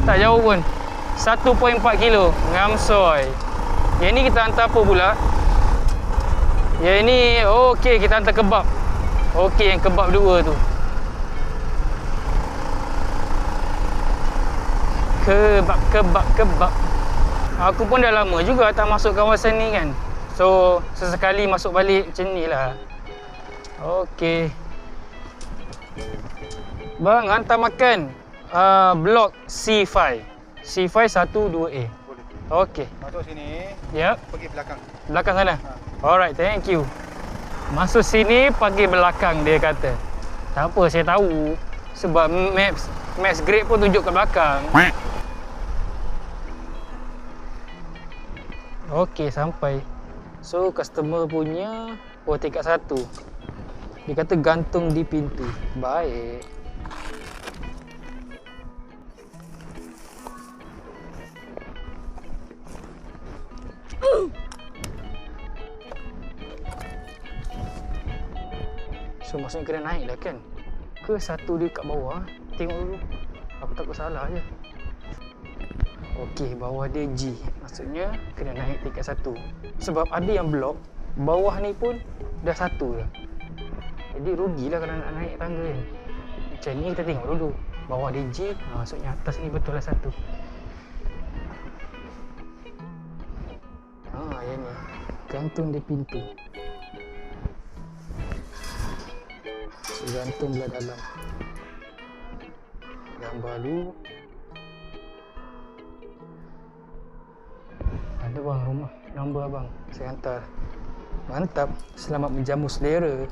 Tak jauh pun. 1.4 kilo. Ngamsoy. Yang ni kita hantar apa pula? Yang ni okey, kita hantar kebab. Okey, yang kebab dua tu. Kebab. Aku pun dah lama juga tak masuk kawasan ni kan. So, sesekali masuk balik macam ni lah. Okey. Bang, hantar makan blok C5. C5 12A. Okey. Masuk sini. Yep. Pergi belakang. Belakang sana? Alright, thank you. Masuk sini, pergi belakang dia kata. Tak apa, saya tahu. Sebab Maps Grade pun tunjuk ke belakang. Okey, sampai. So, customer punya tingkat 1. Dia kata gantung di pintu. Baik. So, maksudnya kena naik dah kan? Ke satu dia kat bawah? Tengok dulu. Aku takut salah je. Okey, bawah dia G. Maksudnya kena naik tingkat 1. Sebab ada yang blok bawah ni pun dah 1 dah. Jadi rugilah kalau nak naik tangga ni. Macam ni kita tengok dulu. Bawah dia G, maksudnya atas ni betul lah 1. Yang ni. Gantung di pintu. Gantung belah dalam. Gambar dulu. Ada bang rumah. Nombor abang. Saya hantar. Mantap. Selamat menjamu selera.